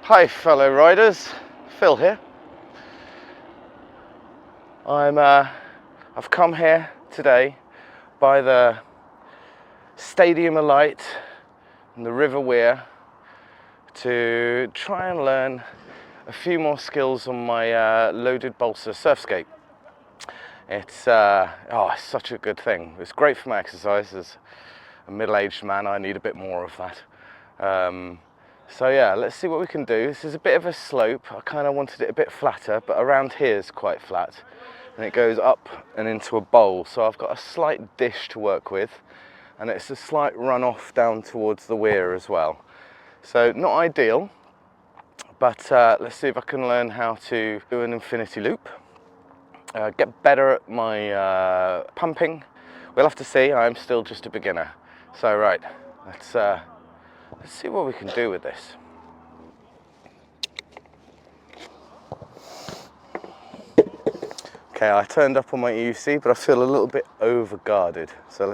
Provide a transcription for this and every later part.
Hi fellow riders, Phil here. I've come here today by the Stadium of Light and the River Wear to try and learn a few more skills on my Loaded Bolsa Surfskate. It's such a good thing. It's great for my exercise. As a middle-aged man, I need a bit more of that. So yeah, let's see what we can do. This is a bit of a slope. I kind of wanted it a bit flatter, but around here is quite flat. And it goes up and into a bowl. So I've got a slight dish to work with, and it's a slight runoff down towards the weir as well. So not ideal, but let's see if I can learn how to do an infinity loop. Get better at my pumping. We'll have to see. I'm still just a beginner. So right, let's see what we can do with this. Okay, I turned up on my EUC, but I feel a little bit over guarded. So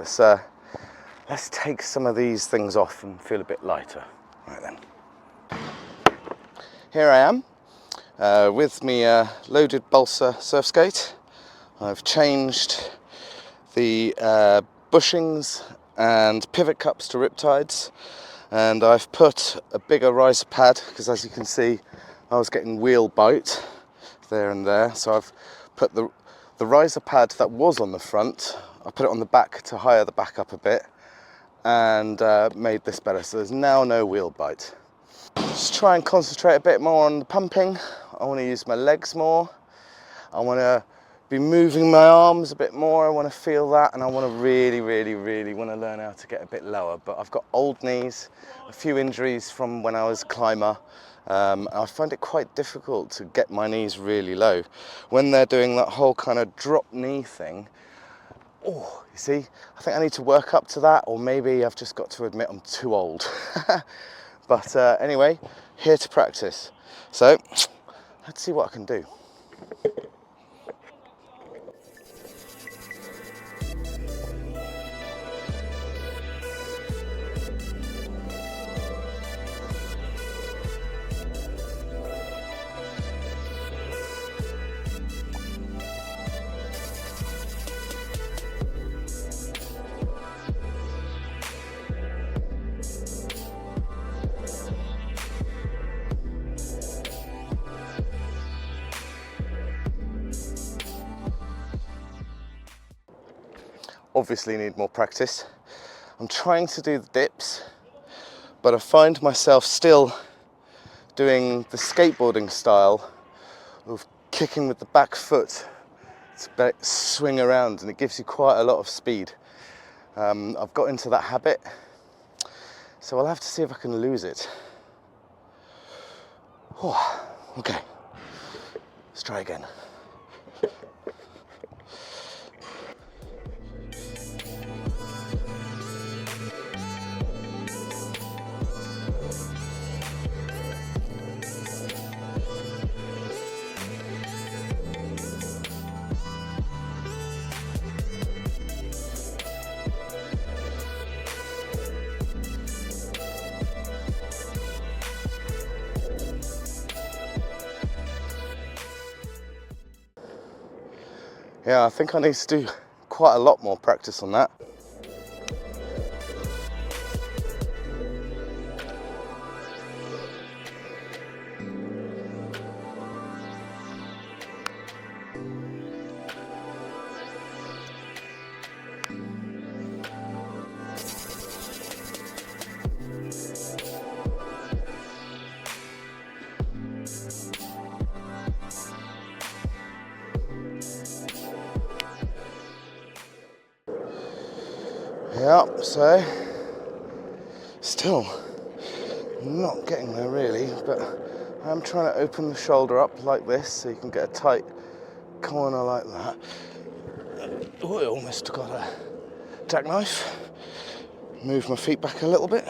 let's take some of these things off and feel a bit lighter. Right then. Here I am with me Loaded Bolsa Surfskate. I've changed the bushings and pivot cups to riptides, and I've put a bigger riser pad because, as you can see, I was getting wheel bite there and there. So I've put the riser pad that was on the front, I put it on the back to higher the back up a bit, and made this better. So there's now no wheel bite. Just try and concentrate a bit more on the pumping. I want to use my legs more. I want to be moving my arms a bit more. I want to feel that, and I want to really want to learn how to get a bit lower. But I've got old knees, a few injuries from when I was a climber. I find it quite difficult to get my knees really low. When they're doing that whole kind of drop knee thing, oh, you see, I think I need to work up to that, or maybe I've just got to admit I'm too old. But anyway, here to practice. So let's see what I can do. Obviously need more practice. I'm trying to do the dips, but I find myself still doing the skateboarding style of kicking with the back foot to swing around, and it gives you quite a lot of speed. I've got into that habit, so I'll have to see if I can lose it. Oh, okay, let's try again. Yeah, I think I need to do quite a lot more practice on that. Yeah, so still not getting there really, but I'm trying to open the shoulder up like this so you can get a tight corner like that. Oh, I almost got a jackknife. Move my feet back a little bit.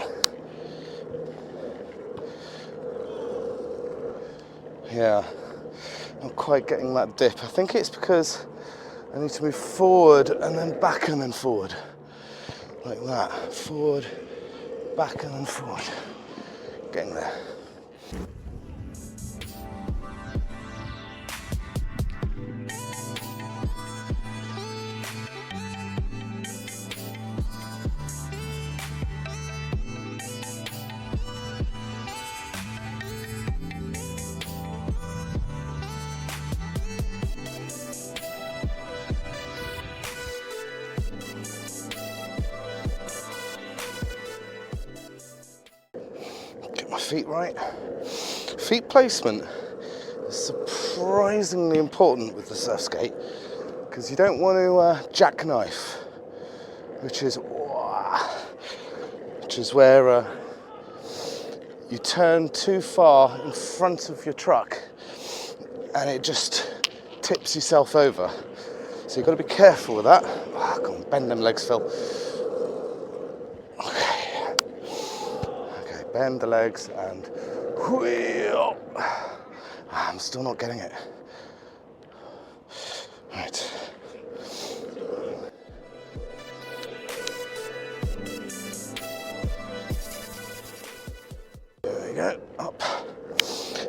Yeah, not quite getting that dip. I think it's because I need to move forward and then back and then forward. Like that. Forward, back and then forward. Getting there. feet right. Feet placement is surprisingly important with the Surfskate because you don't want to jackknife, which is where you turn too far in front of your truck and it just tips yourself over. So you've got to be careful with that. Come on, bend them legs, Phil. Okay, bend the legs and wheel. I'm still not getting it. Right. There we go, up.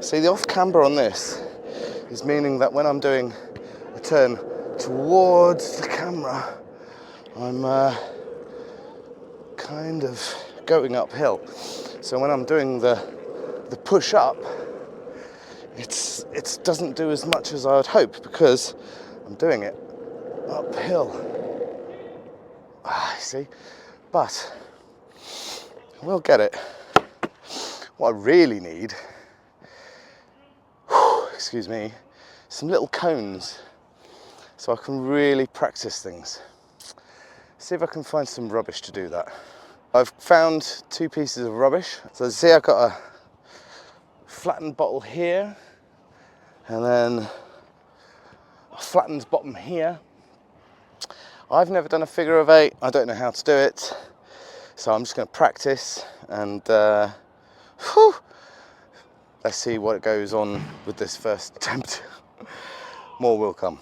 See, the off camber on this is meaning that when I'm doing a turn towards the camera, I'm kind of going uphill. So when I'm doing the push up, it doesn't do as much as I would hope because I'm doing it uphill. See, but I will get it. What I really need, excuse me, some little cones so I can really practice things. See if I can find some rubbish to do that. I've found 2 pieces of rubbish. So see, I've got a flattened bottle here and then a flattened bottom here. I've never done a figure of 8. I don't know how to do it. So I'm just going to practice and let's see what goes on with this first attempt. More will come.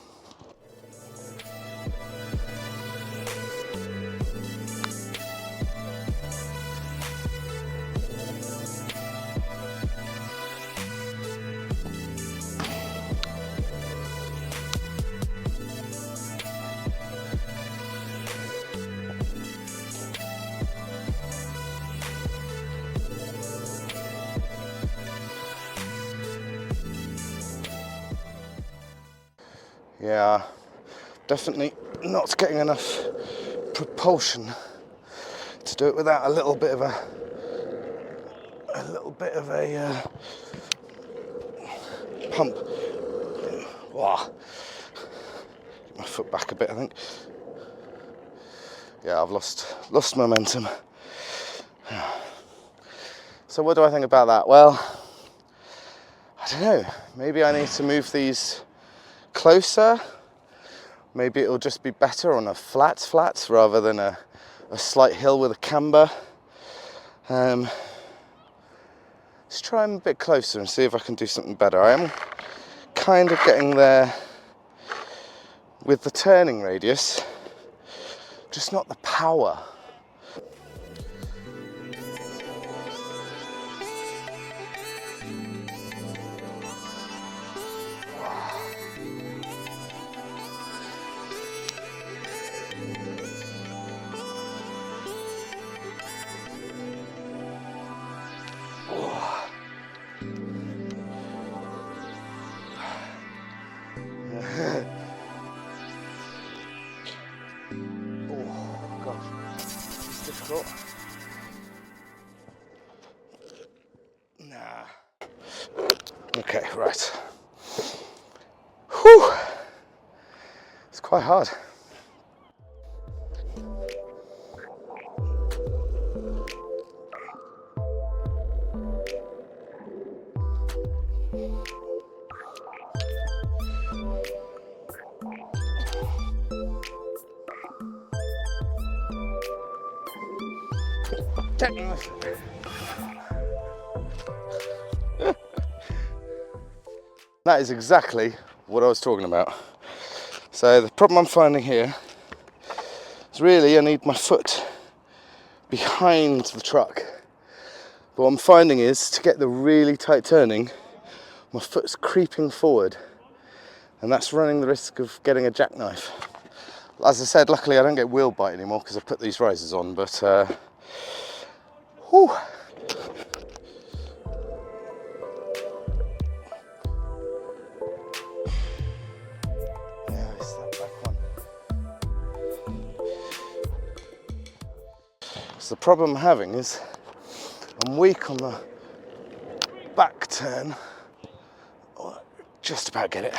Yeah, definitely not getting enough propulsion to do it without a little bit of a pump. Wow. Get my foot back a bit, I think. Yeah, I've lost momentum. So what do I think about that? Well, I don't know. Maybe I need to move these closer. Maybe it'll just be better on a flats rather than a slight hill with a camber. Let's try them a bit closer and see if I can do something better. I am kind of getting there with the turning radius, just not the power. Oh gosh, it's difficult. Nah. Okay, right. Whew. It's quite hard. That is exactly what I was talking about. So the problem I'm finding here is really I need my foot behind the truck. But what I'm finding is to get the really tight turning, my foot's creeping forward, and that's running the risk of getting a jackknife. As I said, luckily I don't get wheel bite anymore because I put these risers on, but whew. Yeah, it's that back one. So the problem I'm having is I'm weak on the back turn. Oh, just about get it.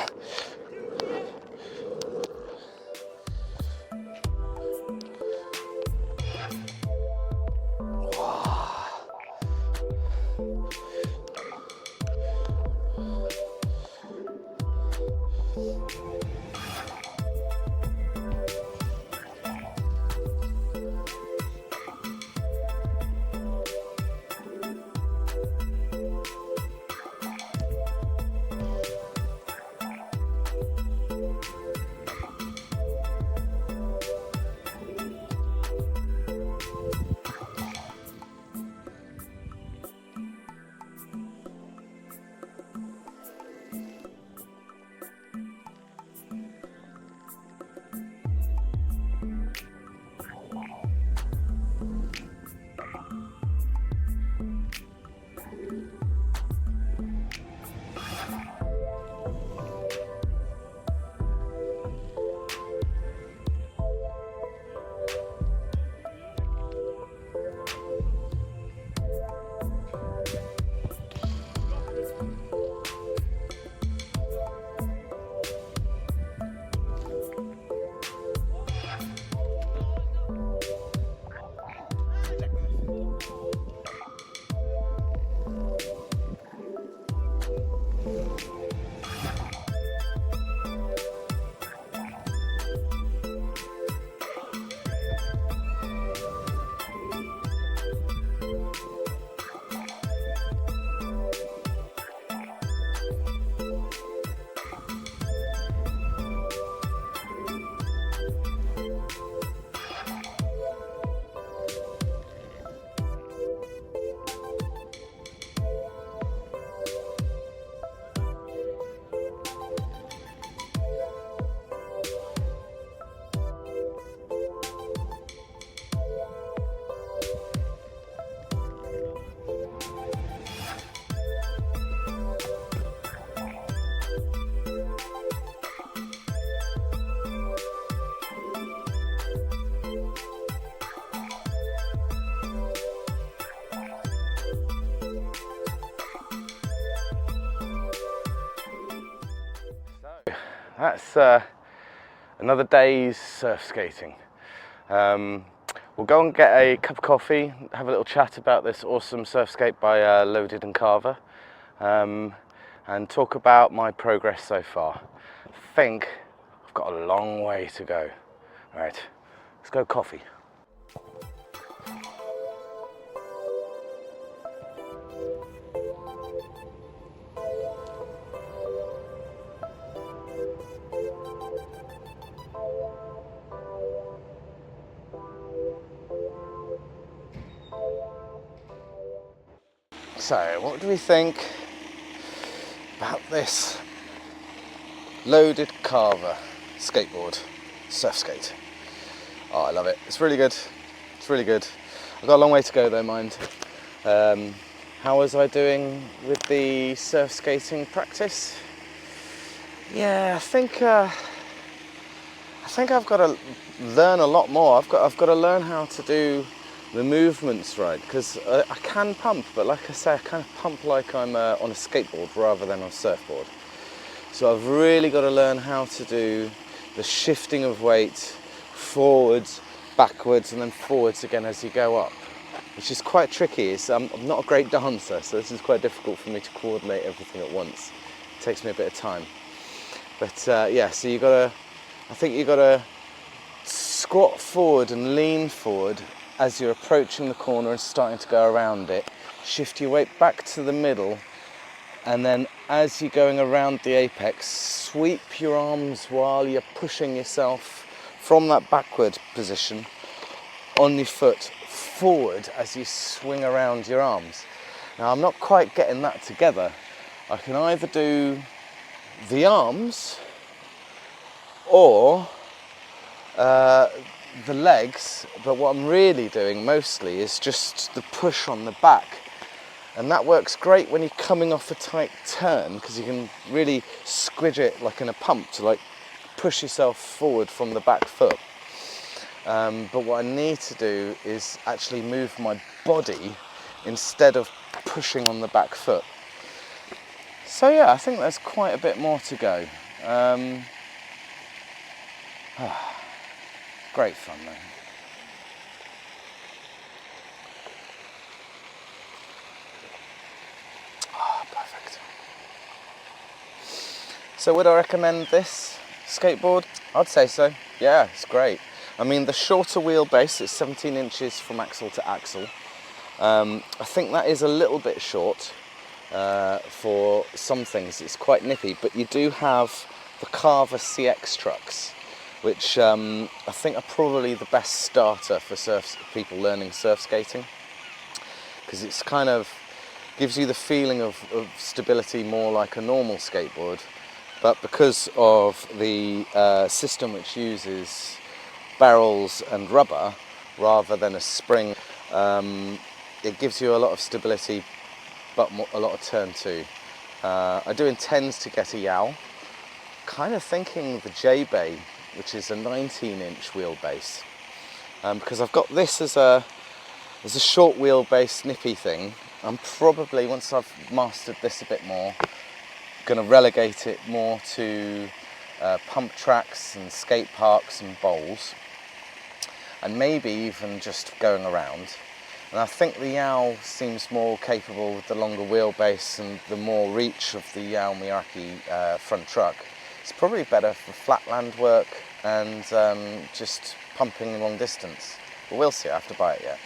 That's another day's surf skating. We'll go and get a cup of coffee, have a little chat about this awesome surf skate by Loaded and Carver, and talk about my progress so far. I think I've got a long way to go. All right, let's go coffee. So, what do we think about this Loaded Carver skateboard, surf skate? Oh, I love it. It's really good. It's really good. I've got a long way to go though, mind. How was I doing with the surf skating practice? Yeah, I think I've got to learn a lot more. I've got to learn how to do the movements right, because I can pump, but like I say, I kind of pump like I'm on a skateboard rather than on a surfboard. So I've really got to learn how to do the shifting of weight forwards, backwards, and then forwards again as you go up, which is quite tricky. I'm not a great dancer, so this is quite difficult for me to coordinate everything at once. It takes me a bit of time. But yeah, so I think you got to squat forward and lean forward as you're approaching the corner and starting to go around it. Shift your weight back to the middle, and then as you're going around the apex, sweep your arms while you're pushing yourself from that backward position on your foot forward as you swing around your arms. Now, I'm not quite getting that together. I can either do the arms or the legs, but what I'm really doing mostly is just the push on the back, and that works great when you're coming off a tight turn, because you can really squidge it like in a pump to like push yourself forward from the back foot. But what I need to do is actually move my body instead of pushing on the back foot. So yeah, I think there's quite a bit more to go. Great fun though. Perfect. So would I recommend this skateboard? I'd say so. Yeah, it's great. I mean, the shorter wheelbase is 17 inches from axle to axle. I think that is a little bit short for some things. It's quite nippy, but you do have the Carver CX trucks, which I think are probably the best starter for people learning surf skating, because it's kind of gives you the feeling of stability more like a normal skateboard, but because of the system which uses barrels and rubber rather than a spring, it gives you a lot of stability but a lot of turn too. I do intend to get a Yow, kind of thinking the J-Bay, which is a 19-inch wheelbase, because I've got this as a short wheelbase nippy thing. I'm probably, once I've mastered this a bit more, going to relegate it more to pump tracks and skate parks and bowls, and maybe even just going around. And I think the Yow seems more capable with the longer wheelbase and the more reach of the Yow Miyake front truck. It's probably better for flatland work and just pumping long distance. But we'll see, I have to buy it yet.